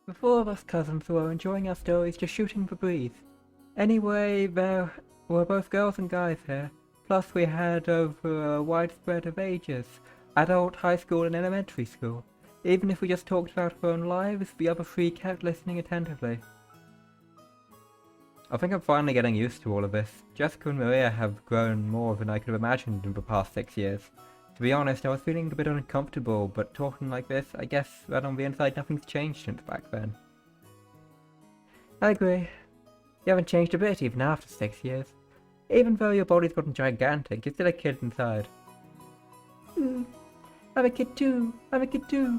The four of us cousins were enjoying our stories, just shooting the breeze. Anyway, there were both girls and guys here. Plus we had over a wide spread of ages. Adult, high school and elementary school. Even if we just talked about our own lives, the other three kept listening attentively. I think I'm finally getting used to all of this. Jessica and Maria have grown more than I could have imagined in the past 6 years. To be honest, I was feeling a bit uncomfortable, but talking like this, I guess that on the inside nothing's changed since back then. I agree. You haven't changed a bit even after 6 years. Even though your body's gotten gigantic, you're still a kid inside. I'm a kid too. I'm a kid too.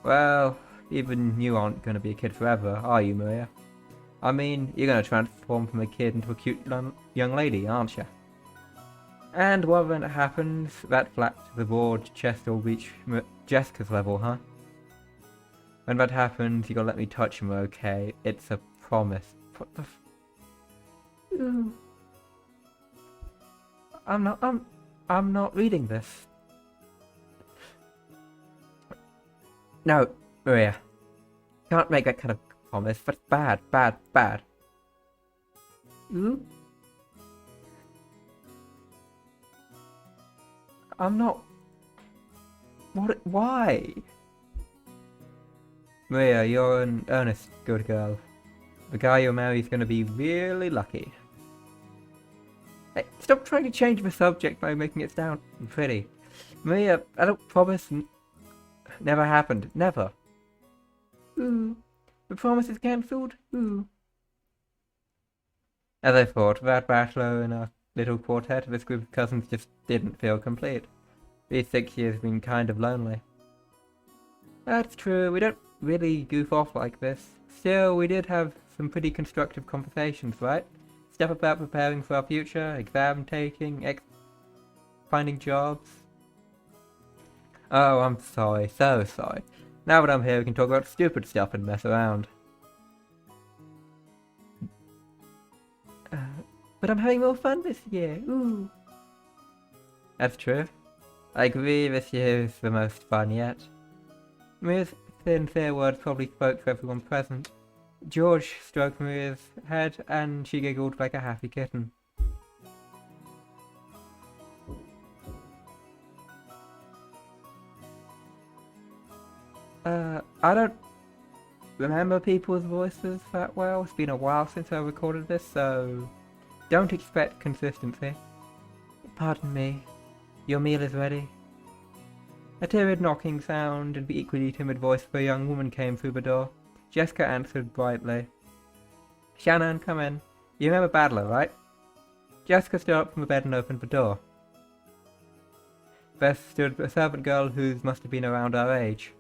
Well, even you aren't gonna be a kid forever, are you, Maria? I mean, you're gonna transform from a kid into a cute young lady, aren't you? And when it happens, that flat to the board chest will reach Jessica's level, huh? When that happens, you gotta let me touch him, okay? It's a promise. What the Ooh. I'm not reading this. No, Maria. Can't make that kind of promise. That's bad, bad, bad. Ooh? I'm not... What? Why? Maria, you're an earnest good girl. The guy you'll marry is gonna be really lucky. Hey, stop trying to change the subject by making it sound pretty. Maria, I don't promise... Never happened. Never. Ooh. The promise is cancelled? Ooh. As I thought, that bachelor in our little quartet, this group of cousins just didn't feel complete. These 6 years have been kind of lonely. That's true, we don't really goof off like this. Still, we did have some pretty constructive conversations, right? Stuff about preparing for our future, exam taking, finding jobs. Oh, I'm sorry, so sorry. Now that I'm here, we can talk about stupid stuff and mess around. But I'm having more fun this year, ooh. That's true. I agree, this year is the most fun yet. Maria's sincere words probably spoke for everyone present. George stroked Maria's head, and she giggled like a happy kitten. I don't remember people's voices that well. It's been a while since I recorded this, so don't expect consistency. Pardon me. Your meal is ready. A timid knocking sound and the equally timid voice of a young woman came through the door. Jessica answered brightly. Shannon, come in. You remember Badler, right? Jessica stood up from the bed and opened the door. There stood a servant girl who must have been around our age.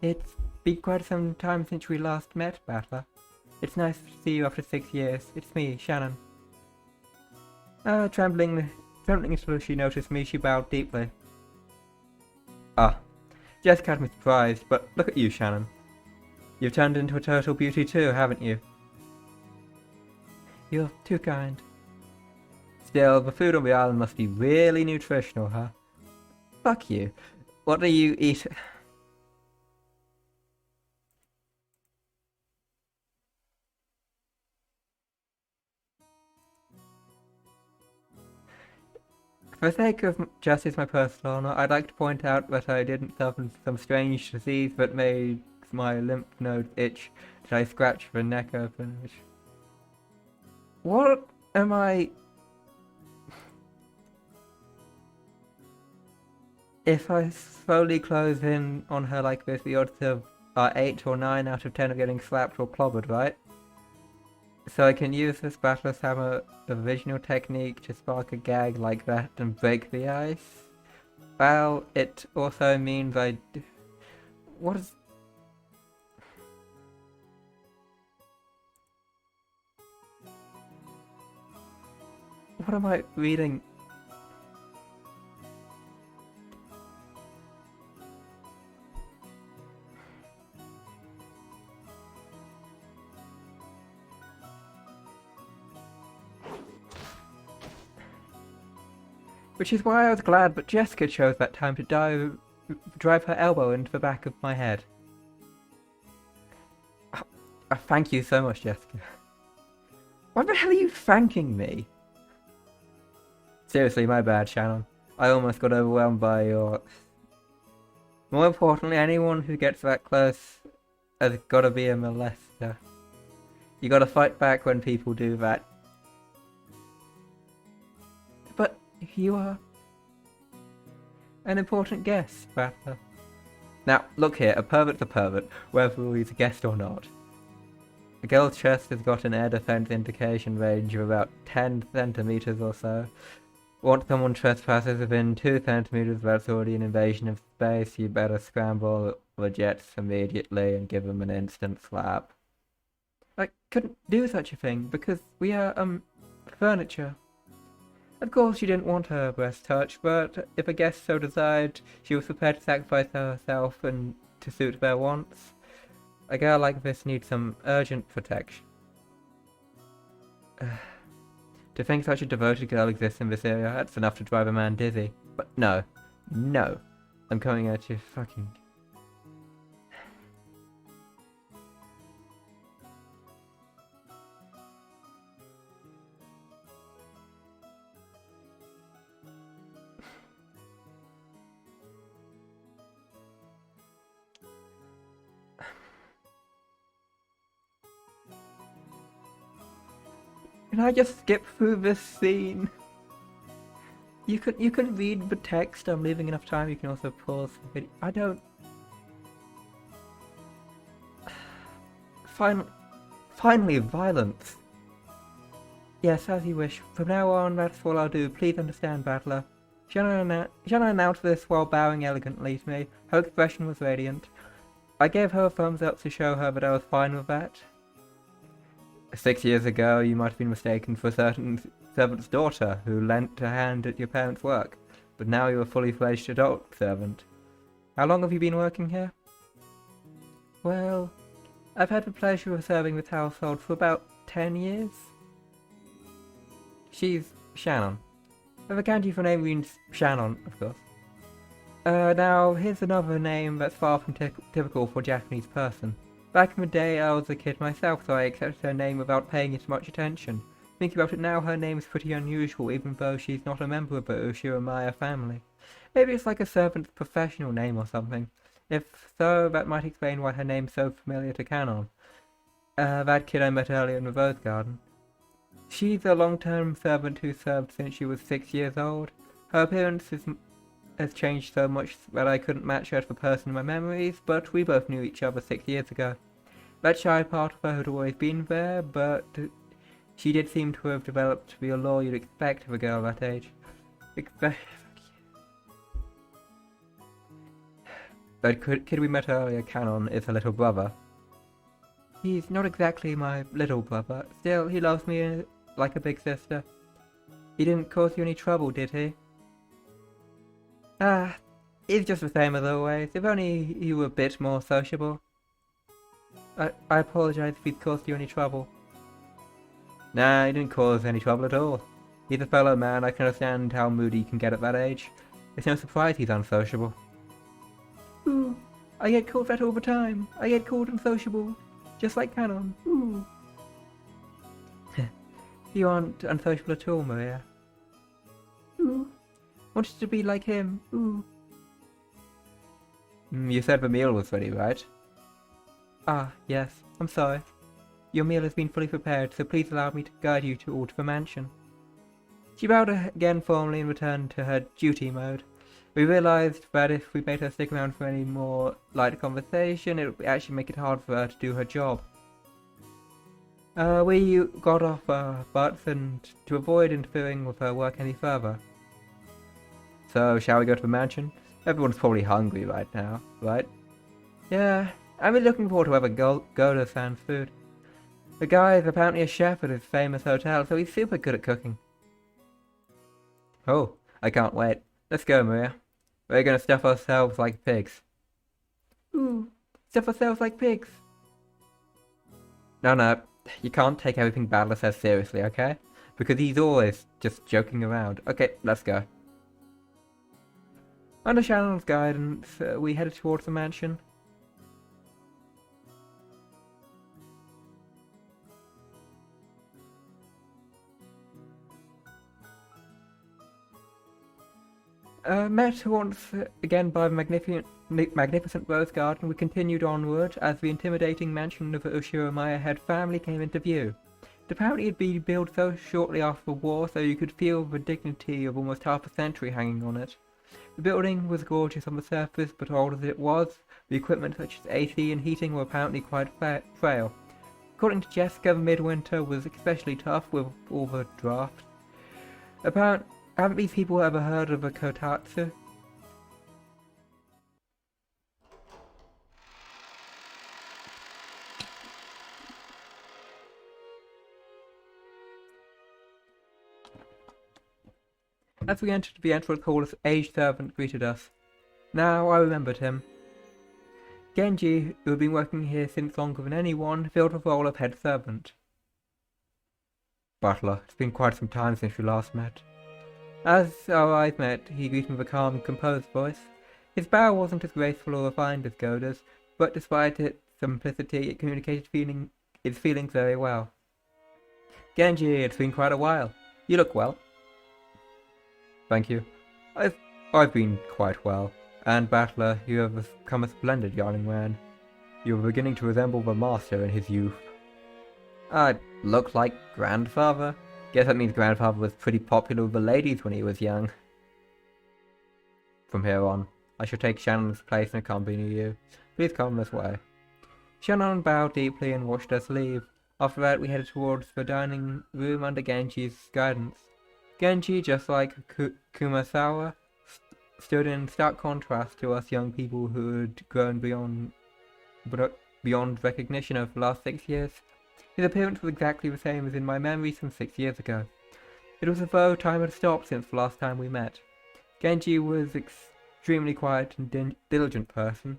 It's been quite some time since we last met, Battler. It's nice to see you after 6 years. It's me, Shannon. Trembling until she noticed me, she bowed deeply. Ah, Jessica had me surprised, but look at you, Shannon. You've turned into a turtle beauty too, haven't you? You're too kind. Still, the food on the island must be really nutritional, huh? Fuck you. What do you eat? For the sake of justice my personal honor, I'd like to point out that I didn't suffer some strange disease that made my lymph nodes itch. Did I scratch the neck open? What am I... If I slowly close in on her like this, the odds are 8 or 9 out of 10 of getting slapped or clobbered, right? So I can use this battler's hammer, the visual technique, to spark a gag like that and break the ice? Well, it also means what is... What am I reading? Which is why I was glad that Jessica chose that time to drive her elbow into the back of my head. Thank you so much, Jessica. Why the hell are you thanking me? Seriously, my bad, Shannon. I almost got overwhelmed by your... More importantly, anyone who gets that close has gotta be a molester. You gotta fight back when people do that. But you are an important guest, Rattler. Now, look here, a pervert's a pervert, whether he's a guest or not. A girl's chest has got an air defense indication range of about 10 centimeters or so. Once someone trespasses within 2 centimeters, that's already an invasion of space. You better scramble the jets immediately and give them an instant slap. I couldn't do such a thing because we are, furniture. Of course, she didn't want her breast touched, but if a guest so desired, she was prepared to sacrifice herself and to suit their wants. A girl like this needs some urgent protection. To think such a devoted girl exists in this area, that's enough to drive a man dizzy. But no. No. I'm coming at you fucking... Can I just skip through this scene? You can read the text. I'm leaving enough time. You can also pause the video. I don't. Finally, violence. Yes, as you wish. From now on, that's all I'll do. Please understand, Battler. Shannon announced this while bowing elegantly to me. Her expression was radiant. I gave her a thumbs up to show her that I was fine with that. 6 years ago, you might have been mistaken for a certain servant's daughter who lent a hand at your parents' work, but now you're a fully fledged adult servant. How long have you been working here? Well, I've had the pleasure of serving this household for about 10 years. She's Shannon. The kanji for name means Shannon, of course. Now, here's another name that's far from typical for a Japanese person. Back in the day, I was a kid myself, so I accepted her name without paying it much attention. Thinking about it now, her name is pretty unusual, even though she's not a member of the Ushiromaya family. Maybe it's like a servant's professional name or something. If so, that might explain why her name's so familiar to Canon. That kid I met earlier in the Rose Garden. She's a long-term servant who served since she was 6 years old. Her appearance has changed so much that I couldn't match her to the person in my memories, but we both knew each other 6 years ago. That shy part of her had always been there, but she did seem to have developed to be a law you'd expect of a girl that age. That kid we met earlier, Canon, is her little brother. He's not exactly my little brother. Still, he loves me like a big sister. He didn't cause you any trouble, did he? He's just the same as always. If only you were a bit more sociable. I apologize if he's caused you any trouble. Nah, he didn't cause any trouble at all. He's a fellow man. I can understand how moody he can get at that age. It's no surprise he's unsociable. Ooh, I get called that all the time. I get called unsociable. Just like Canon. Ooh. You aren't unsociable at all, Maria. Ooh. Wanted to be like him. Ooh. You said the meal was ready, right? Ah, yes. I'm sorry. Your meal has been fully prepared, so please allow me to guide you to the mansion. She bowed again formally and returned to her duty mode. We realized that if we made her stick around for any more light conversation, it would actually make it hard for her to do her job. We got off our butts and to avoid interfering with her work any further. So, shall we go to the mansion? Everyone's probably hungry right now, right? Yeah, I'm really looking forward to having Goda-san's food. The guy is apparently a chef at his famous hotel, so he's super good at cooking. Oh, I can't wait. Let's go, Maria. We're gonna stuff ourselves like pigs. Ooh, stuff ourselves like pigs. No, you can't take everything Battler says seriously, okay? Because he's always just joking around. Okay, let's go. Under Shannon's guidance, we headed towards the mansion. Met once again by the magnificent rose garden, we continued onward as the intimidating mansion of the Ushiromaya head family came into view. Apparently it had been built so shortly after the war, so you could feel the dignity of almost half a century hanging on it. The building was gorgeous on the surface, but old as it was, the equipment such as AC and heating were apparently quite frail. According to Jessica, the midwinter was especially tough with all the drafts. Haven't these people ever heard of a kotatsu? As we entered the entrance hall, an aged servant greeted us. Now I remembered him. Genji, who had been working here since longer than anyone, filled the role of head servant. Butler, it's been quite some time since we last met. As our eyes met, he greeted me with a calm, composed voice. His bow wasn't as graceful or refined as Goda's, but despite its simplicity, it communicated his feelings very well. Genji, it's been quite a while. You look well. Thank you. I've been quite well. And Battler, you have become a splendid young man. You are beginning to resemble the master in his youth. I look like grandfather? Guess that means grandfather was pretty popular with the ladies when he was young. From here on, I shall take Shannon's place and accompany you. Please come this way. Shannon bowed deeply and watched us leave. After that, we headed towards the dining room under Genji's guidance. Genji, just like Kumasawa, stood in stark contrast to us young people who had grown beyond recognition over the last 6 years. His appearance was exactly the same as in my memories from 6 years ago. It was as though time had stopped since the last time we met. Genji was an extremely quiet and diligent person.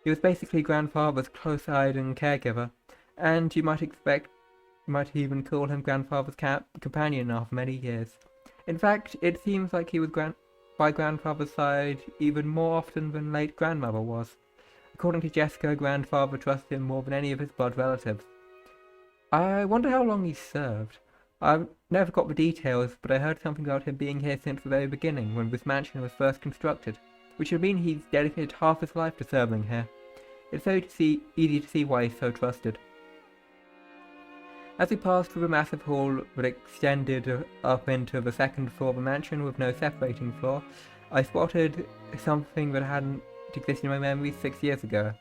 He was basically grandfather's close-eyed and caregiver, and you might even call him grandfather's companion after many years. In fact, it seems like he was by grandfather's side even more often than late grandmother was. According to Jessica, grandfather trusted him more than any of his blood relatives. I wonder how long he served. I've never got the details, but I heard something about him being here since the very beginning, when this mansion was first constructed, which would mean he's dedicated half his life to serving here. It's very easy to see why he's so trusted. As we passed through the massive hall that extended up into the second floor of the mansion with no separating floor, I spotted something that hadn't existed in my memory 6 years ago.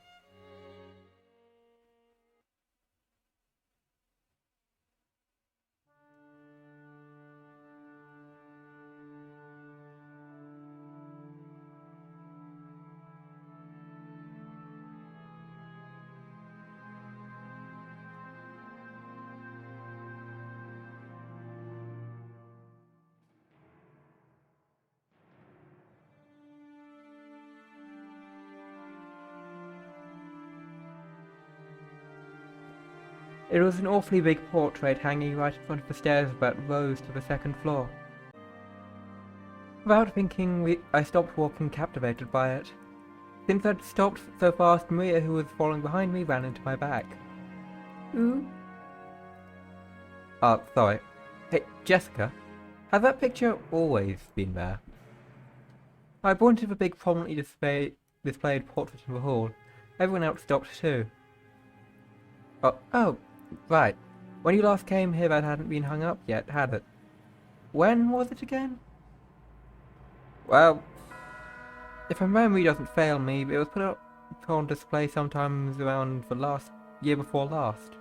It was an awfully big portrait hanging right in front of the stairs that rose to the second floor. Without thinking, I stopped walking, captivated by it. Since I'd stopped so fast, Maria, who was following behind me, ran into my back. Ooh? Sorry. Hey, Jessica, has that picture always been there? I pointed to the big prominently displayed portrait in the hall. Everyone else stopped too. Oh, right. When you last came here, that hadn't been hung up yet, had it? When was it again? Well, if my memory doesn't fail me, it was put up on display sometimes around the year before last.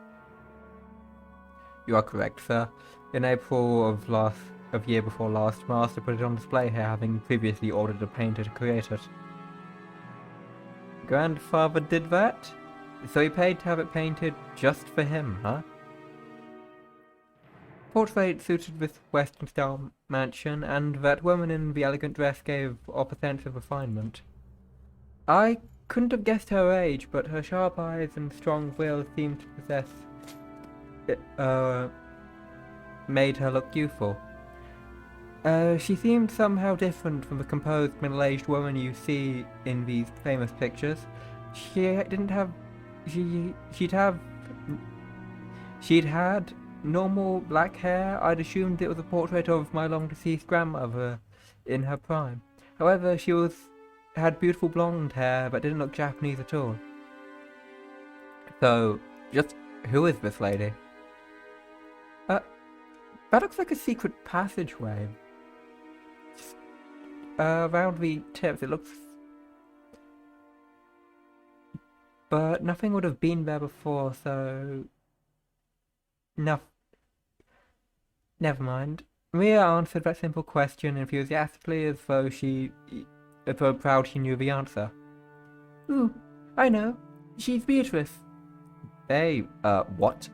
You are correct, sir. In April of year before last, Master put it on display here, having previously ordered a painter to create it. Grandfather did that? So he paid to have it painted just for him, huh? Portrait suited this Western-style mansion, and that woman in the elegant dress gave off a sense of refinement. I couldn't have guessed her age, but her sharp eyes and strong will seemed to possess made her look youthful. She seemed somehow different from the composed middle-aged woman you see in these famous pictures. She'd had normal black hair. I'd assumed it was a portrait of my long-deceased grandmother in her prime. However, she had beautiful blonde hair, but didn't look Japanese at all. So, just who is this lady? That looks like a secret passageway. Just, around the tips, it looks... But nothing would have been there before, so... No. Never mind. Mia answered that simple question enthusiastically as though proud she knew the answer. Ooh, I know. She's Beatrice. Hey, what?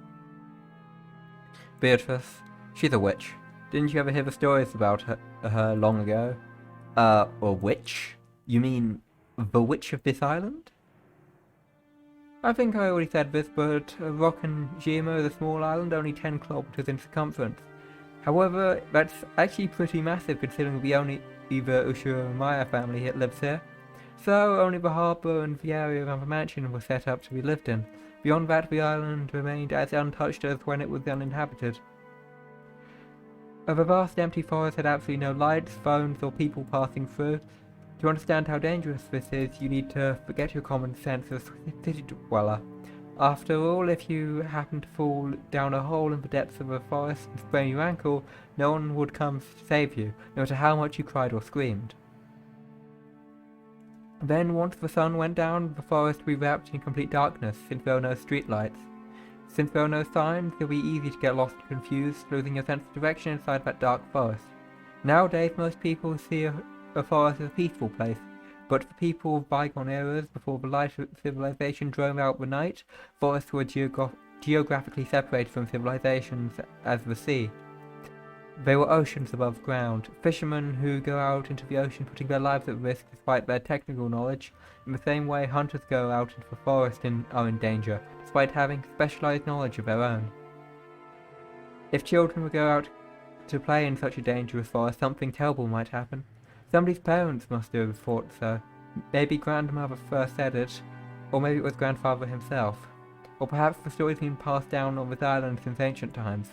Beatrice. She's a witch. Didn't you ever hear the stories about her long ago? A witch? You mean the witch of this island? I think I already said this, but Rokkenjima is a small island only 10 kilometers in circumference. However, that's actually pretty massive considering the only either Umineko family lives here. So only the harbour and the area around the mansion were set up to be lived in. Beyond that, the island remained as untouched as when it was uninhabited. The vast empty forest had absolutely no lights, phones, or people passing through. To understand how dangerous this is, you need to forget your common sense as a city dweller. After all, if you happen to fall down a hole in the depths of a forest and sprain your ankle, no one would come save you, no matter how much you cried or screamed. Then, once the sun went down, the forest would be wrapped in complete darkness, since there were no streetlights. Since there were no signs, it would be easy to get lost and confused, losing your sense of direction inside that dark forest. Nowadays, most people see a forest as a peaceful place, but for people of bygone eras, before the light of civilization drove out the night, forests were geographically separated from civilizations as the sea. They were oceans above ground, fishermen who go out into the ocean putting their lives at risk despite their technical knowledge. In the same way, hunters go out into the forest and are in danger, despite having specialized knowledge of their own. If children would go out to play in such a dangerous forest, something terrible might happen. Somebody's parents must have thought so. Maybe grandmother first said it, or maybe it was grandfather himself. Or perhaps the story's been passed down on this island since ancient times.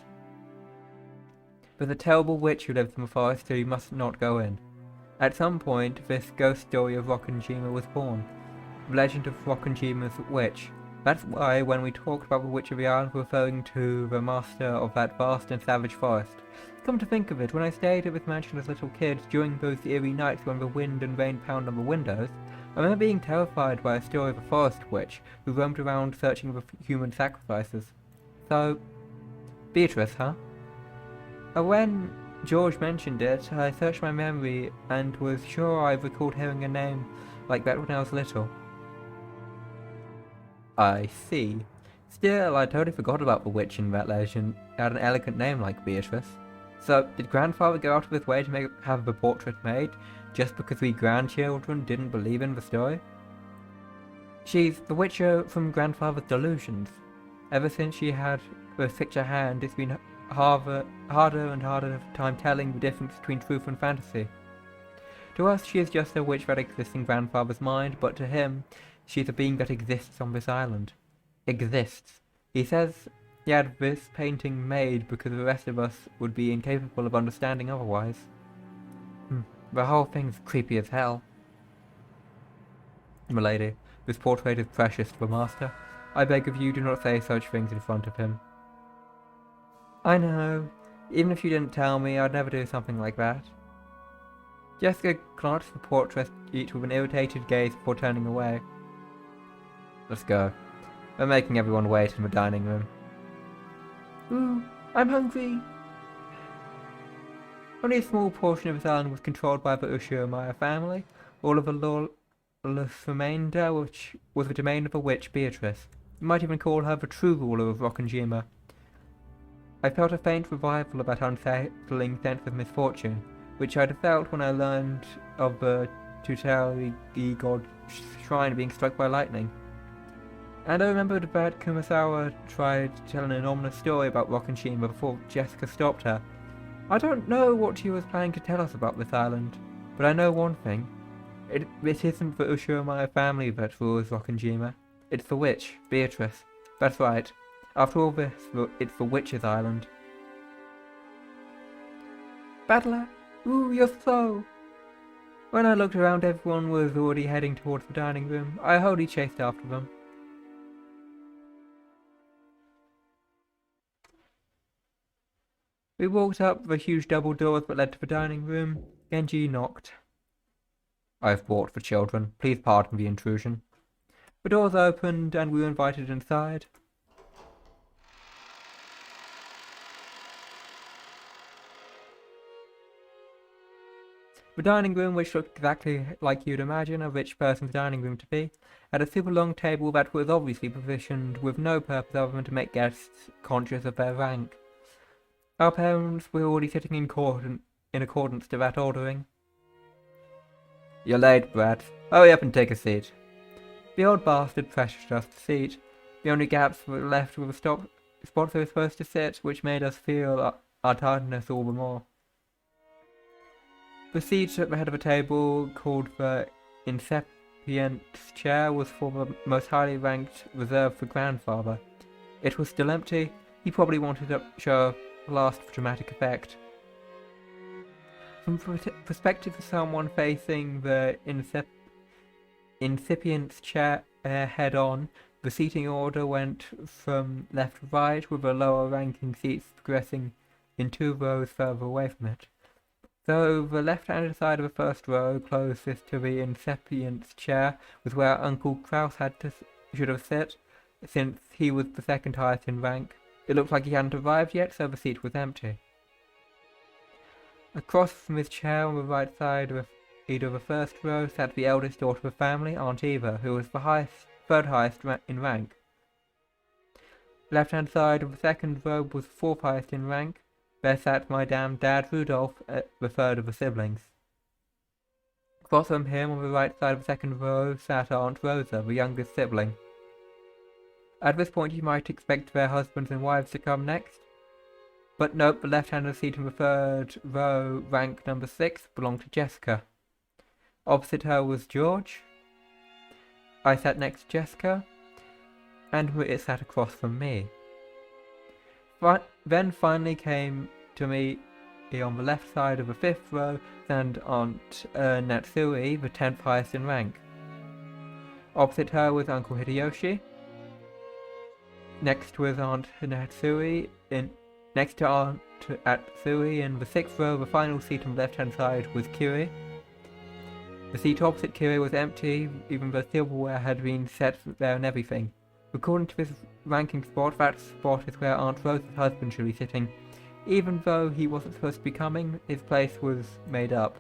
There's a terrible witch who lives in the forest, so you must not go in. At some point, this ghost story of Rokkenjima was born. The legend of Rokkenjima's witch. That's why when we talked about the witch of the island, we're referring to the master of that vast and savage forest. Come to think of it, when I stayed at this mansion as a little kid, during those eerie nights when the wind and rain pounded on the windows, I remember being terrified by a story of a forest witch who roamed around searching for human sacrifices. So, Beatrice, huh? When George mentioned it, I searched my memory and was sure I recalled hearing a name like that when I was little. I see. Still, I totally forgot about the witch in that legend. It had an elegant name like Beatrice. So, did grandfather go out of his way to have the portrait made, just because we grandchildren didn't believe in the story? She's the witcher from grandfather's Delusions. Ever since she had the picture hand, it's been harder and harder time telling the difference between truth and fantasy. To us, she is just a witch that exists in grandfather's mind, but to him, she is a being that exists on this island. Exists. He says he had this painting made because the rest of us would be incapable of understanding otherwise. The whole thing's creepy as hell. Milady, this portrait is precious to the master. I beg of you, do not say such things in front of him. I know. Even if you didn't tell me, I'd never do something like that. Jessica glanced at the portrait each with an irritated gaze before turning away. Let's go. We're making everyone wait in the dining room. Ooh, I'm hungry. Only a small portion of this island was controlled by the Umineko family. All of the lawless remainder, which was the domain of a witch, Beatrice. You might even call her the true ruler of Rokkenjima. I felt a faint revival of that unsettling sense of misfortune, which I'd felt when I learned of the tutelary god shrine being struck by lightning. And I remembered that Kumasawa tried telling an ominous story about Rokkenjima before Jessica stopped her. I don't know what she was planning to tell us about this island, but I know one thing. It isn't the Umineko family that rules Rokkenjima. It's the witch, Beatrice. That's right. After all this, it's the witch's island. Battler! Ooh, you're slow! When I looked around, everyone was already heading towards the dining room. I wholly chased after them. We walked up the huge double doors that led to the dining room. Genji knocked. "I've brought for children. Please pardon the intrusion." The doors opened and we were invited inside. The dining room, which looked exactly like you'd imagine a rich person's dining room to be, had a super long table that was obviously positioned with no purpose other than to make guests conscious of their rank. Our parents were already sitting in accordance to that ordering. "You're late, Brad. Hurry up and take a seat." The old bastard pressured us to seat. The only gaps were left were the spots we were supposed to sit, which made us feel our tiredness all the more. The seat at the head of the table, called the Incipient's chair, was for the most highly ranked, reserved for grandfather. It was still empty. He probably wanted to show a last dramatic effect. From the perspective of someone facing the Incipient's chair head-on, the seating order went from left to right, with the lower-ranking seats progressing in 2 rows further away from it. Though the left-handed side of the first row, closest to the Incipient's chair, was where Uncle Kraus should have sat, since he was the second highest in rank. It looked like he hadn't arrived yet, so the seat was empty. Across from his chair on the right side of either the first row sat the eldest daughter of the family, Aunt Eva, who was the third highest in rank. The left-hand side of the second row was the 4th highest in rank. There sat my damn dad, Rudolph, the third of the siblings. Across from him, on the right side of the second row, sat Aunt Rosa, the youngest sibling. At this point you might expect their husbands and wives to come next. But nope, the left-handed seat in the third row, rank number 6, belonged to Jessica. Opposite her was George. I sat next to Jessica, and it sat across from me. Then finally came to me on the left side of the 5th row, and Aunt Natsui, the 10th highest in rank. Opposite her was Uncle Hideyoshi. Next was Aunt Natsui. Next to Aunt Natsui in the 6th row, the final seat on the left-hand side was Kiri. The seat opposite Kiri was empty, even though silverware had been set there and everything. According to this ranking spot, that spot is where Aunt Rosa's husband should be sitting. Even though he wasn't supposed to be coming, his place was made up.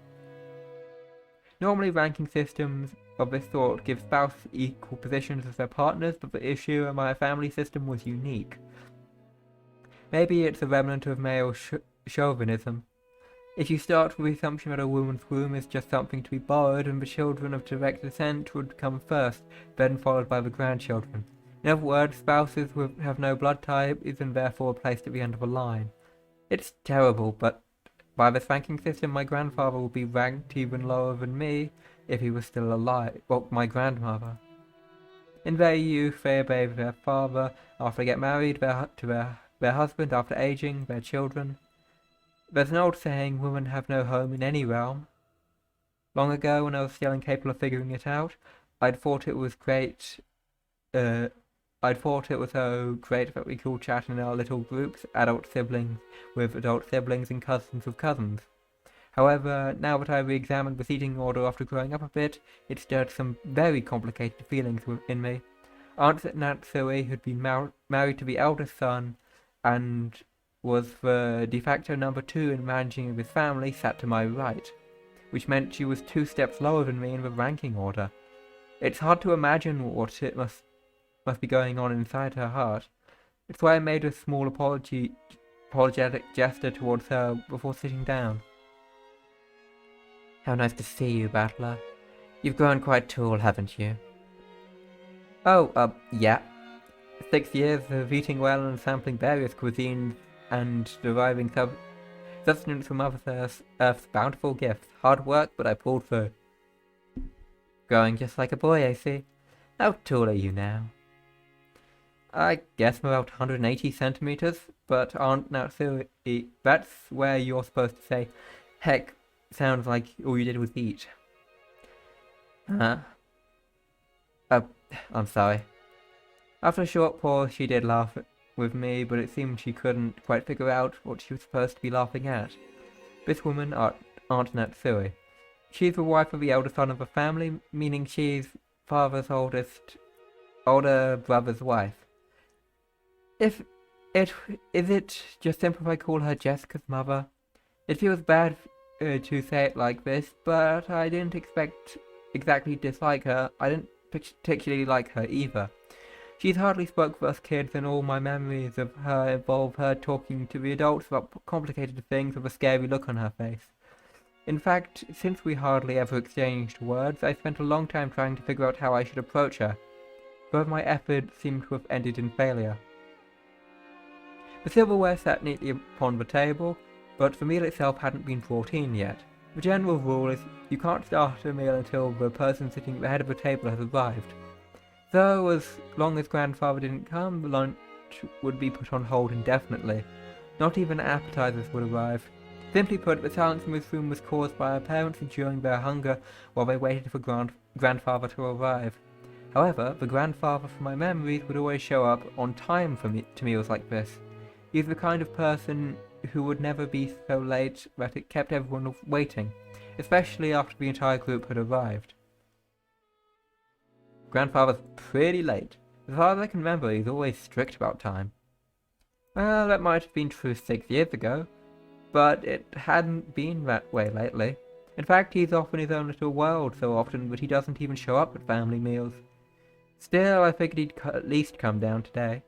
Normally ranking systems of this sort give spouses equal positions as their partners, but the issue in my family system was unique. Maybe it's a remnant of male chauvinism. If you start with the assumption that a woman's womb is just something to be borrowed, and the children of direct descent would come first, then followed by the grandchildren. In other words, spouses have no blood type, and therefore placed at the end of a line. It's terrible, but by this ranking system, my grandfather would be ranked even lower than me if he was still alive. Well, my grandmother. In their youth, they obey their father. After they get married, to their husband. After aging, their children. There's an old saying, women have no home in any realm. Long ago, when I was still incapable of figuring it out, I'd thought it was so great that we could chat in our little groups, adult siblings with adult siblings and cousins with cousins. However, now that I re-examined the seating order after growing up a bit, it stirred some very complicated feelings within me. Aunt Natsui had been married to the eldest son, and was the de facto number 2 in managing of his family, sat to my right, which meant she was 2 steps lower than me in the ranking order. It's hard to imagine what it must be going on inside her heart. It's why I made a small apologetic gesture towards her before sitting down. "How nice to see you, Battler. You've grown quite tall, haven't you?" "Oh, yeah. 6 years of eating well and sampling various cuisines and deriving sustenance from Earth's bountiful gifts. Hard work, but I pulled through." "Growing just like a boy, I see. How tall are you now?" "I guess I'm about 180 centimeters, but Aunt Natsui, that's where you're supposed to say, 'Heck, sounds like all you did was eat.'" Huh? Oh, I'm sorry. After a short pause, she did laugh with me, but it seemed she couldn't quite figure out what she was supposed to be laughing at. This woman, Aunt Natsui. She's the wife of the eldest son of the family, meaning she's father's older brother's wife. If it is it just simple if I call her Jessica's mother? It feels bad to say it like this, but I didn't exactly dislike her. I didn't particularly like her either. She's hardly spoke for us kids, and all my memories of her involve her talking to the adults about complicated things with a scary look on her face. In fact, since we hardly ever exchanged words, I spent a long time trying to figure out how I should approach her. Both my efforts seemed to have ended in failure. The silverware sat neatly upon the table, but the meal itself hadn't been brought in yet. The general rule is you can't start a meal until the person sitting at the head of the table has arrived. So, as long as grandfather didn't come, the lunch would be put on hold indefinitely. Not even appetizers would arrive. Simply put, the silence in this room was caused by our parents enduring their hunger while they waited for grandfather to arrive. However, the grandfather from my memories would always show up on time to meals like this. He's the kind of person who would never be so late that it kept everyone waiting, especially after the entire group had arrived. Grandfather's pretty late. As far as I can remember, he's always strict about time. Well, that might have been true 6 years ago, but it hadn't been that way lately. In fact, he's off in his own little world so often that he doesn't even show up at family meals. Still, I figured he'd at least come down today.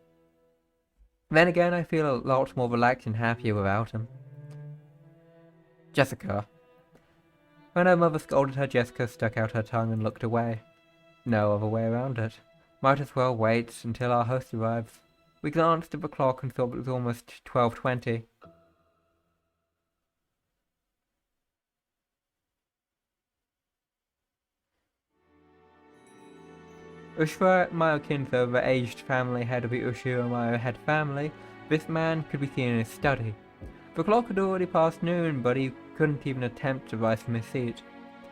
Then again, I feel a lot more relaxed and happier without him. Jessica. When her mother scolded her, Jessica stuck out her tongue and looked away. No other way around it. Might as well wait until our host arrives. We glanced at the clock and thought it was almost 12:20. Ushua Kinzo, the aged family head of the Ushua head family, this man could be seen in his study. The clock had already passed noon, but he couldn't even attempt to rise from his seat.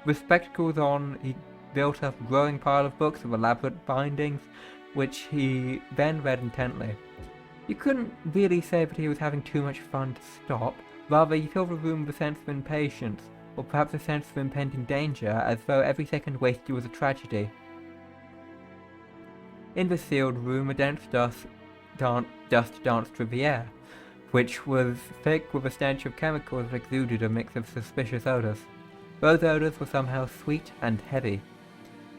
With spectacles on, he built up a growing pile of books of elaborate bindings, which he then read intently. You couldn't really say that he was having too much fun to stop. Rather, he filled the room with a sense of impatience, or perhaps a sense of impending danger, as though every second wasted was a tragedy. In the sealed room, a dense dust danced through the air, which was thick with a stench of chemicals that exuded a mix of suspicious odors. Those odors were somehow sweet and heavy.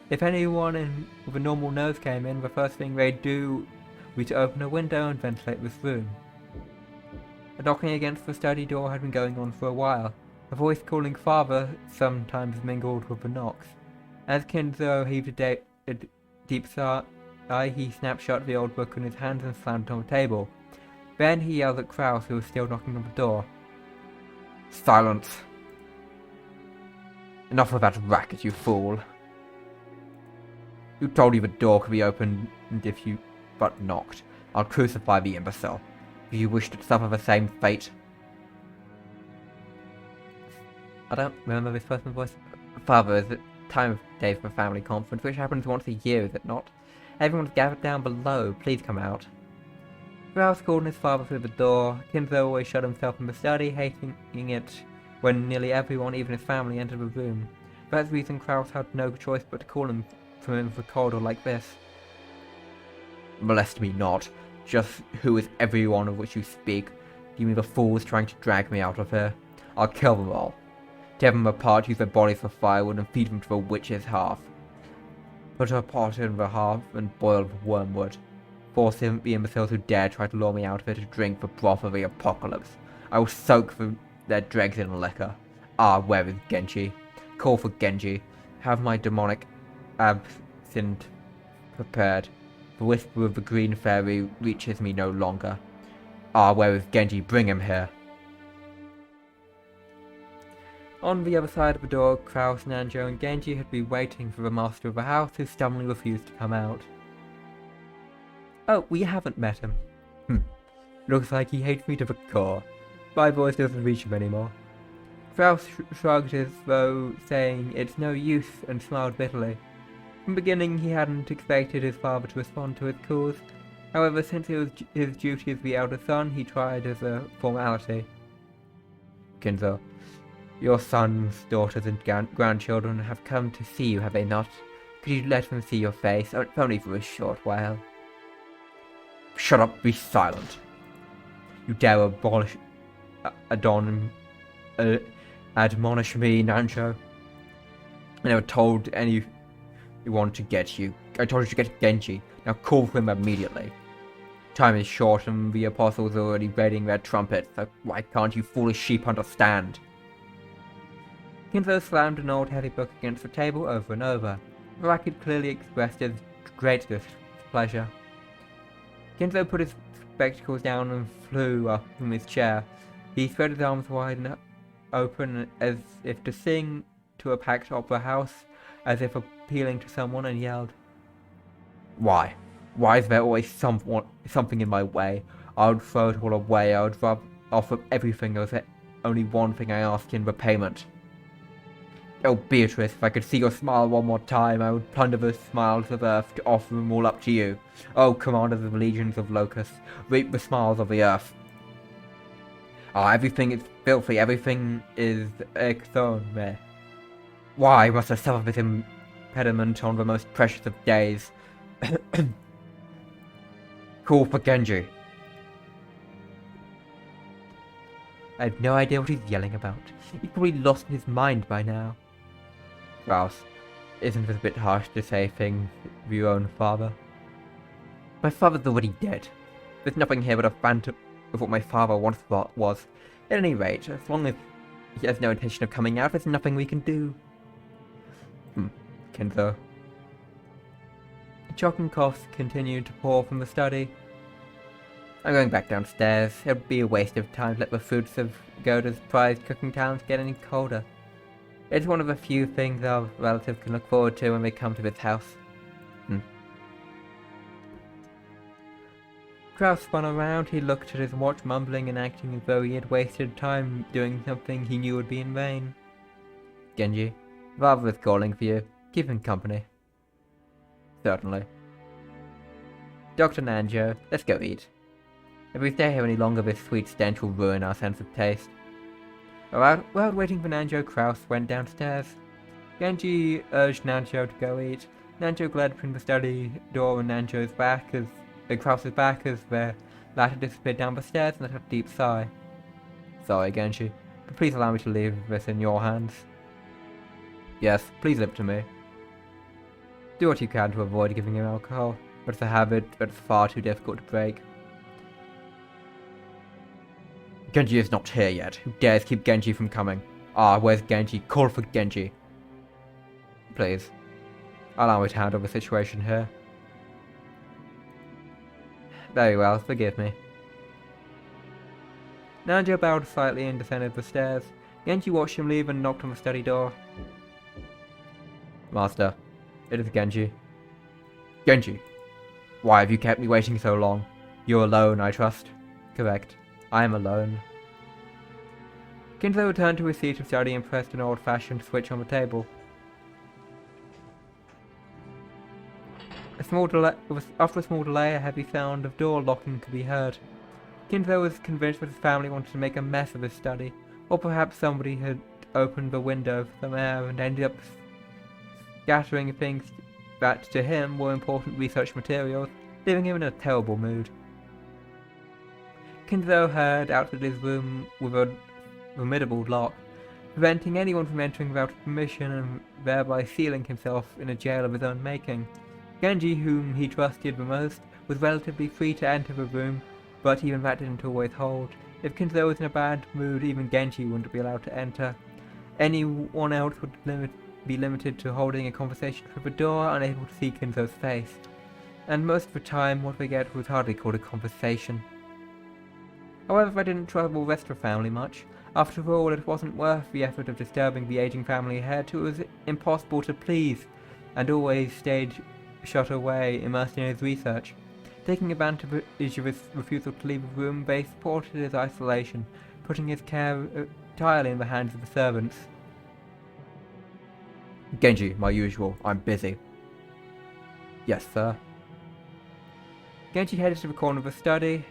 If anyone with a normal nose came in, the first thing they'd do was to open a window and ventilate this room. A knocking against the study door had been going on for a while. A voice calling father sometimes mingled with the knocks. As Kinzo heaved a deep sigh, he snapped shut the old book in his hands and slammed it on the table. Then he yelled at Kraus, who was still knocking on the door. Silence! Enough of that racket, you fool! Who told you the door could be opened if you but knocked? I'll crucify the imbecile. Do you wish to suffer the same fate? I don't remember this person's voice. Father, is it time of day for a family conference, which happens once a year, is it not? Everyone's gathered down below. Please come out. Kraus called his father through the door. Kinzo always shut himself in the study, hating it when nearly everyone, even his family, entered the room. For that reason, Kraus had no choice but to call him from in the corridor like this. Molest me not. Just who is everyone of which you speak? Do you mean the fools trying to drag me out of here? I'll kill them all. Tear them apart, use their bodies for firewood, and feed them to the witch's hearth. Put a pot in the hearth and boil the wormwood. Force the imbeciles who dare try to lure me out of it to drink the broth of the apocalypse. I will soak their dregs in liquor. Ah, where is Genji? Call for Genji. Have my demonic absinthe prepared. The whisper of the green fairy reaches me no longer. Ah, where is Genji? Bring him here. On the other side of the door, Kraus, Nanjo, and Genji had been waiting for the master of the house, who stubbornly refused to come out. Oh, we haven't met him. Looks like he hates me to the core. My voice doesn't reach him anymore. Strauss shrugged as though saying it's no use and smiled bitterly. From the beginning he hadn't expected his father to respond to his calls. However, since it was his duty as the elder son, he tried as a formality. Kinzo, your sons, daughters and grandchildren have come to see you, have they not? Could you let them see your face, if only for a short while? Shut up, be silent. You dare admonish me, Nancho? I never told anyone to get you. I told you to get Genji. Now call for him immediately. Time is short and the apostles are already raiding their trumpets, so why can't you foolish sheep understand? Kinzo slammed an old heavy book against the table over and over. The racket clearly expressed his great displeasure. Kinzo put his spectacles down and flew up from his chair. He spread his arms wide and open as if to sing to a packed opera house, as if appealing to someone, and yelled, Why? Why is there always something in my way? I would throw it all away. I would rub off of everything. There was only one thing I asked in repayment. Oh, Beatrice, if I could see your smile one more time, I would plunder the smiles of earth to offer them all up to you. Oh, commanders of the legions of locusts, reap the smiles of the earth. Everything is filthy, everything is exthorme. Why must I suffer this impediment on the most precious of days? Call for Genji. I have no idea what he's yelling about. He's probably lost his mind by now. Rouse, isn't it a bit harsh to say things of your own father? My father's already dead. There's nothing here but a phantom of what my father once thought was. At any rate, as long as he has no intention of coming out, there's nothing we can do. Kinzo. The choking coughs continued to pour from the study. I'm going back downstairs. It would be a waste of time to let the fruits of Goda's prized cooking talents get any colder. It's one of the few things our relatives can look forward to when they come to this house. Kraus spun around. He looked at his watch, mumbling and acting as though he had wasted time doing something he knew would be in vain. Genji, father is calling for you. Keep him company. Certainly. Dr. Nanjo, let's go eat. If we stay here any longer, this sweet stench will ruin our sense of taste. While waiting for Nanjo, Kraus went downstairs. Genji urged Nanjo to go eat. Nanjo glared between the study door and Nanjo's back as Kraus's back as the latter disappeared down the stairs and let out a deep sigh. Sorry, Genji, but please allow me to leave this in your hands. Yes, please leave it to me. Do what you can to avoid giving him alcohol, but it's a habit that's far too difficult to break. Genji is not here yet. Who dares keep Genji from coming? Where's Genji? Call for Genji. Please. Allow me to handle the situation here. Very well, forgive me. Nanjo bowed slightly and descended the stairs. Genji watched him leave and knocked on the study door. Master, it is Genji. Genji, why have you kept me waiting so long? You're alone, I trust. Correct. I am alone. Kinzo returned to his seat of study and pressed an old-fashioned switch on the table. After a small delay, a heavy sound of door locking could be heard. Kinzo was convinced that his family wanted to make a mess of his study, or perhaps somebody had opened the window for some air and ended up scattering things that, to him, were important research materials, leaving him in a terrible mood. Kinzo had outfitted his room with a formidable lock, preventing anyone from entering without permission and thereby sealing himself in a jail of his own making. Genji, whom he trusted the most, was relatively free to enter the room, but even that didn't always hold. If Kinzo was in a bad mood, even Genji wouldn't be allowed to enter. Anyone else would be limited to holding a conversation through the door, unable to see Kinzo's face. And most of the time, what they get was hardly called a conversation. However, they didn't trouble the rest of the family much. After all, it wasn't worth the effort of disturbing the aging family ahead, who was impossible to please, and always stayed shut away, immersed in his research. Taking advantage of his refusal to leave the room, they supported his isolation, putting his care entirely in the hands of the servants. Genji, my usual, I'm busy. Yes, sir. Genji headed to the corner of the study.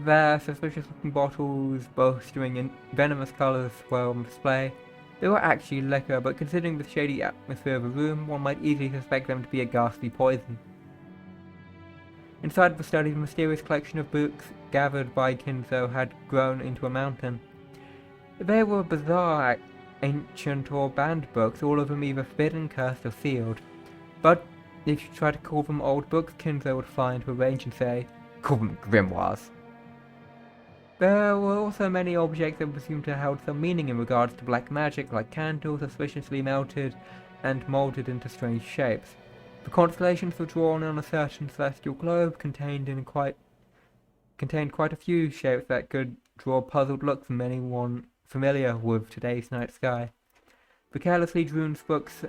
There, suspicious-looking bottles bolstering in venomous colours were on display. They were actually liquor, but considering the shady atmosphere of the room, one might easily suspect them to be a ghastly poison. Inside the study, the mysterious collection of books gathered by Kinzo had grown into a mountain. They were bizarre, ancient or banned books, all of them either forbidden, cursed, or sealed. But if you try to call them old books, Kinzo would fly into a rage and say, "Call them grimoires." There were also many objects that were assumed to hold some meaning in regards to black magic, like candles suspiciously melted and moulded into strange shapes. The constellations were drawn on a certain celestial globe contained quite a few shapes that could draw puzzled looks from anyone familiar with today's night sky. The carelessly drawn books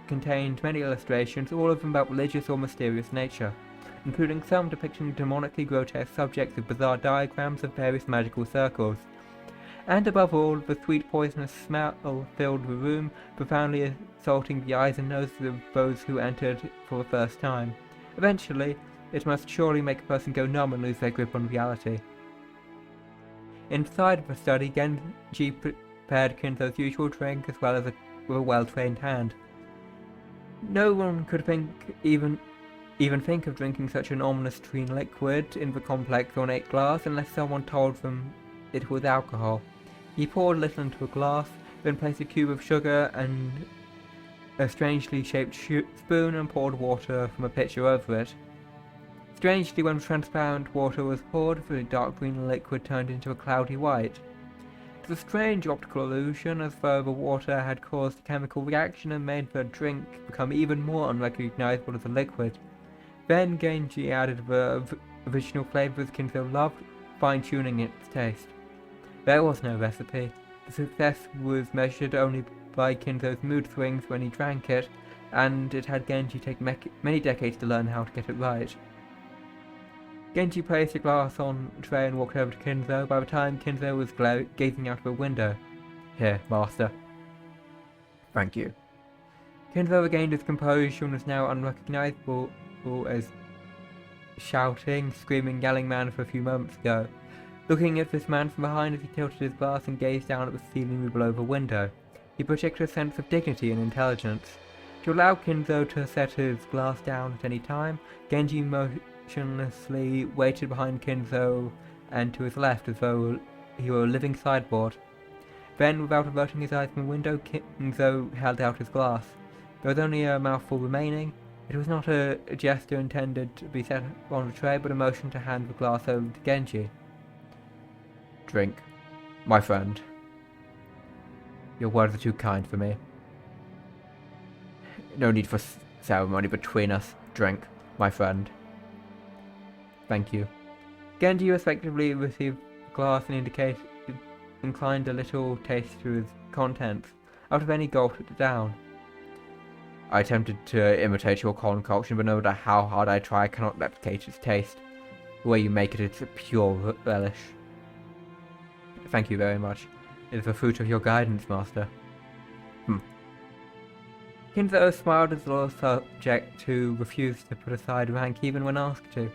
contained many illustrations, all of them about religious or mysterious nature, including some depicting demonically grotesque subjects with bizarre diagrams of various magical circles. And above all, the sweet poisonous smell filled the room, profoundly assaulting the eyes and noses of those who entered for the first time. Eventually, it must surely make a person go numb and lose their grip on reality. Inside the study, Genji prepared Kinzo's usual drink as well as a well-trained hand. No one could even think of drinking such an ominous green liquid in the complex ornate glass unless someone told them it was alcohol. He poured a little into a glass, then placed a cube of sugar and a strangely shaped spoon and poured water from a pitcher over it. Strangely, when transparent water was poured, the dark green liquid turned into a cloudy white. It was a strange optical illusion, as though the water had caused a chemical reaction and made the drink become even more unrecognizable as a liquid. Then Genji added the original flavors Kinzo loved, fine-tuning its taste. There was no recipe. The success was measured only by Kinzo's mood swings when he drank it, and it had Genji take many decades to learn how to get it right. Genji placed a glass on a tray and walked over to Kinzo. By the time Kinzo was gazing out of a window. "Here, master." "Thank you." Kinzo regained his composure and was now unrecognizable as shouting, screaming, yelling man for a few moments ago. Looking at this man from behind as he tilted his glass and gazed down at the ceiling below the window, he projected a sense of dignity and intelligence. To allow Kinzo to set his glass down at any time, Genji motionlessly waited behind Kinzo and to his left as though he were a living sideboard. Then, without averting his eyes from the window, Kinzo held out his glass. There was only a mouthful remaining. It was not a gesture intended to be set on the tray, but a motion to hand the glass over to Genji. "Drink, my friend. Your words are too kind for me. No need for ceremony between us. Drink, my friend." "Thank you." Genji respectively received the glass and inclined a little taste to his contents. Out of any gulped it down. "I attempted to imitate your concoction, but no matter how hard I try, I cannot replicate its taste. The way you make it, it's a pure relish." "Thank you very much. It is the fruit of your guidance, master." Kinzo smiled as the loyal subject who refused to put aside rank even when asked to.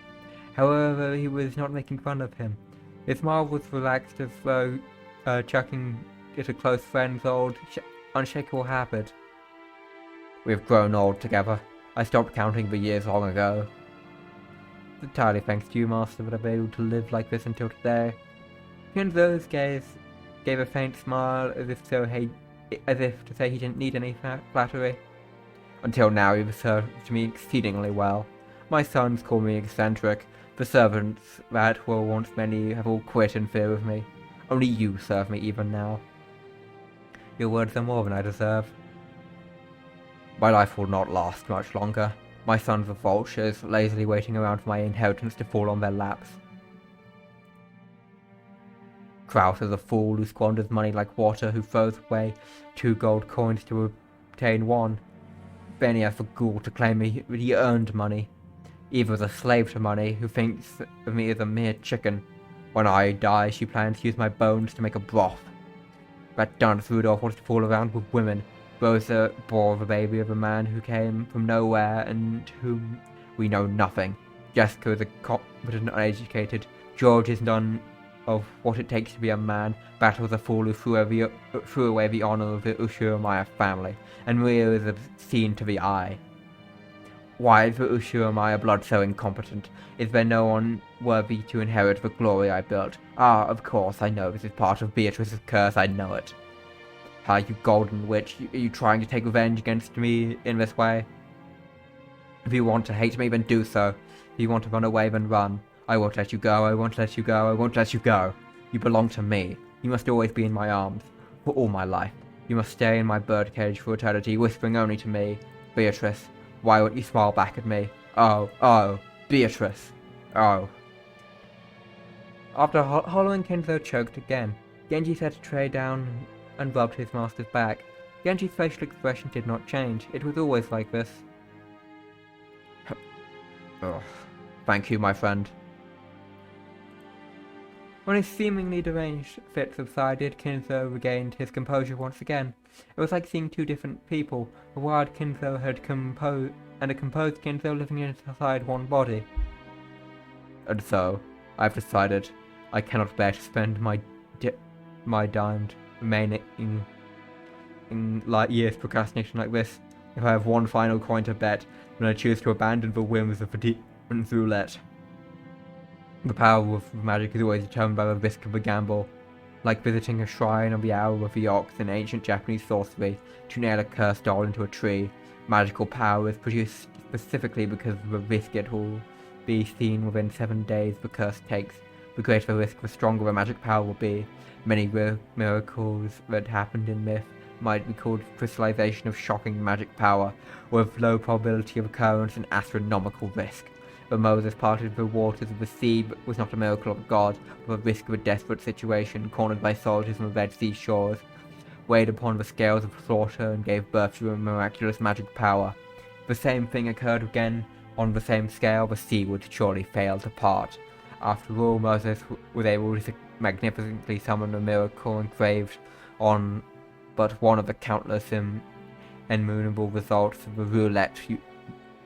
However, he was not making fun of him. His smile was relaxed as though chucking at a close friend's old, unshakable habit. "We have grown old together. I stopped counting the years long ago." "It's entirely thanks to you, master, that I've been able to live like this until today." Kinzo's gaze gave a faint smile, as if to say he didn't need any flattery. "Until now, you've served me exceedingly well. My sons call me eccentric. The servants that were once many have all quit in fear of me. Only you serve me even now." "Your words are more than I deserve." "My life will not last much longer. My sons are vultures, lazily waiting around for my inheritance to fall on their laps. Kraus is a fool who squanders money like water, who throws away 2 gold coins to obtain 1. Benny has the gall to claim he earned money. Eva is a slave to money, who thinks of me as a mere chicken. When I die, she plans to use my bones to make a broth. That dunce Rudolph wants to fool around with women. Rosa bore the baby of a man who came from nowhere and whom we know nothing. Jessica is a competent, uneducated. George is none of what it takes to be a man. Battles a fool who threw away the honor of the Ushiramaya family. And Maria is obscene to the eye. Why is the Ushiramaya blood so incompetent? Is there no one worthy to inherit the glory I built? Ah, of course, I know this is part of Beatrice's curse, I know it. Ah, you golden witch, are you trying to take revenge against me in this way? If you want to hate me, then do so. If you want to run away, then run. I won't let you go, I won't let you go, I won't let you go. You belong to me. You must always be in my arms, for all my life. You must stay in my birdcage for eternity, whispering only to me. Beatrice, why won't you smile back at me? Oh, Beatrice. Oh. After hollowing, Kenzo choked again. Genji set a tray down and rubbed his master's back. Genji's facial expression did not change. It was always like this. Oh, thank you, my friend. When his seemingly deranged fit subsided, Kinzo regained his composure once again. It was like seeing two different people, a wild Kinzo had composed, and a composed Kinzo living inside one body. And so, I've decided I cannot bear to spend my dimed remaining in light years procrastination like this. If I have one final coin to bet, then I choose to abandon the whims of the demon's roulette. The power of magic is always determined by the risk of the gamble. Like visiting a shrine of the Hour of the Ox in ancient Japanese sorcery to nail a cursed doll into a tree, magical power is produced specifically because of the risk it will be seen within 7 days the curse takes. The greater the risk, the stronger the magic power will be. Many miracles that happened in myth might be called crystallization of shocking magic power, with low probability of occurrence and astronomical risk. But Moses parted the waters of the sea was not a miracle of God, but a risk of a desperate situation, cornered by soldiers on the Red Sea shores, weighed upon the scales of slaughter and gave birth to a miraculous magic power. If the same thing occurred again on the same scale, the sea would surely fail to part. After all, Moses was able to magnificently summon a miracle engraved on but one of the countless innumerable results of the roulette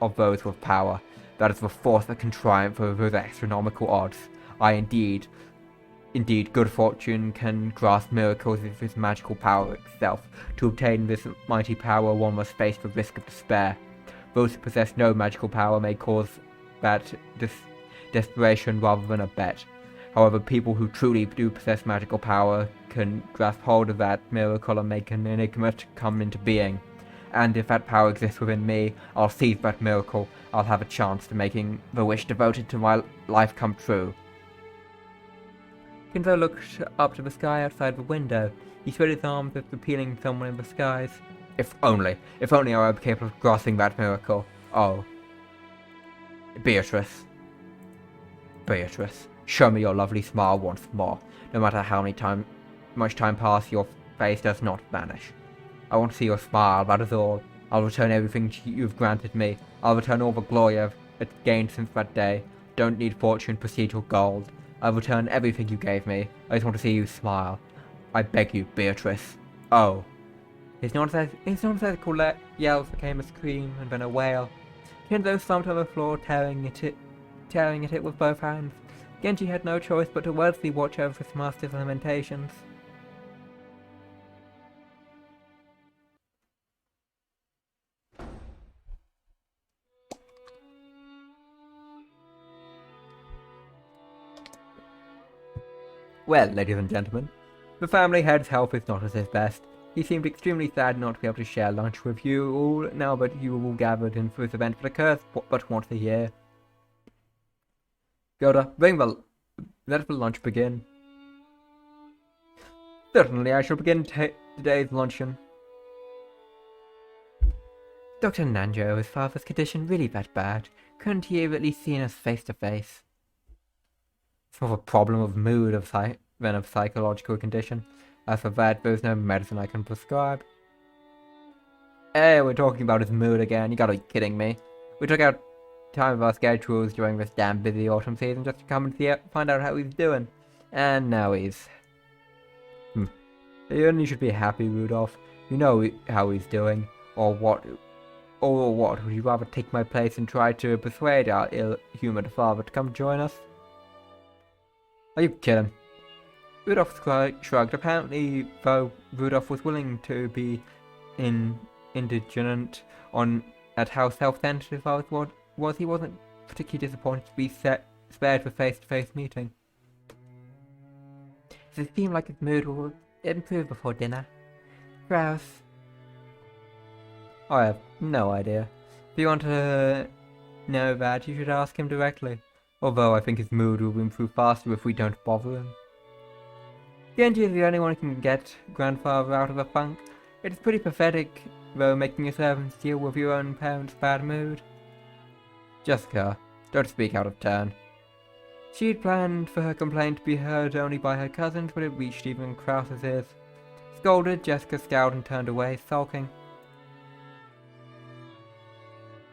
of those with power. That is the force that can triumph over the astronomical odds. Indeed, good fortune can grasp miracles with its magical power itself. To obtain this mighty power, one must face the risk of despair. Those who possess no magical power may cause that desperation rather than a bet. However, people who truly do possess magical power can grasp hold of that miracle and make an enigma to come into being. And if that power exists within me, I'll seize that miracle. I'll have a chance to making the wish devoted to my life come true. Kinzo looked up to the sky outside the window. He spread his arms as appealing to someone in the skies. If only I were capable of grasping that miracle. Oh. Beatrice, show me your lovely smile once more. No matter how much time passes, your face does not vanish. I want to see your smile, that is all. I'll return everything you've granted me. I'll return all the glory I've gained since that day. Don't need fortune, prestige, or gold. I'll return everything you gave me. I just want to see you smile. I beg you, Beatrice. Oh. His nonsensical yells became a scream and then a wail. Kinzo slumped on the floor, tearing at it with both hands. Genji had no choice but to worthily watch over his master's lamentations. Well, ladies and gentlemen, the family head's health is not at his best. He seemed extremely sad not to be able to share lunch with you all now that you were all gathered in for this event that occurs but once a year. Goda, let the lunch begin. Certainly, I shall begin today's luncheon. Dr. Nanjo, is father's condition really that bad? Couldn't he have at least seen us face to face? It's more of a problem of mood than of psychological condition. As for that, there's no medicine I can prescribe. Hey, we're talking about his mood again. You gotta be kidding me. We took out time of our schedules during this damn busy autumn season just to come and find out how he's doing. And now he's... You should be happy, Rudolph. You know how he's doing. Or what would you rather take my place and try to persuade our ill-humoured father to come join us? Are you kidding? Rudolph shrugged. Apparently, though Rudolph was willing to be indignant at how self-centered Father was, he wasn't particularly disappointed to be spared the face-to-face meeting. Does it seem like his mood will improve before dinner? Grouse. I have no idea. If you want to know that, you should ask him directly. Although I think his mood will improve faster if we don't bother him. Genji is the only one who can get grandfather out of a funk. It's pretty pathetic, though, making your servants deal with your own parents' bad mood. Jessica, don't speak out of turn. She'd planned for her complaint to be heard only by her cousins, but it reached even Krause's ears. Scolded, Jessica scowled and turned away, sulking.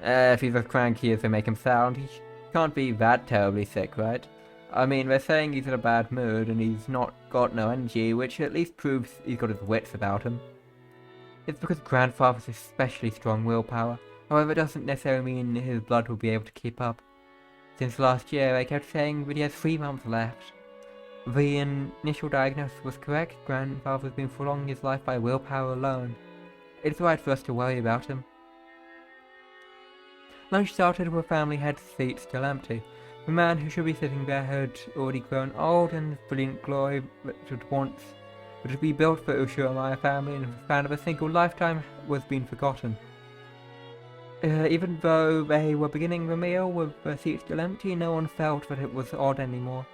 If he's as cranky as they make him sound, he can't be that terribly sick, right? I mean, they're saying he's in a bad mood and he's not got no energy, which at least proves he's got his wits about him. It's because grandfather's especially strong willpower. However, it doesn't necessarily mean his blood will be able to keep up. Since last year, I kept saying that he has 3 months left. The initial diagnosis was correct. Grandfather's been prolonging his life by willpower alone. It's right for us to worry about him. Lunch started with a family head seat still empty. The man who should be sitting there had already grown old, and his brilliant glory would be built for Ushiramaya family in the span of a single lifetime was being forgotten. Even though they were beginning the meal with the seat still empty, no one felt that it was odd anymore.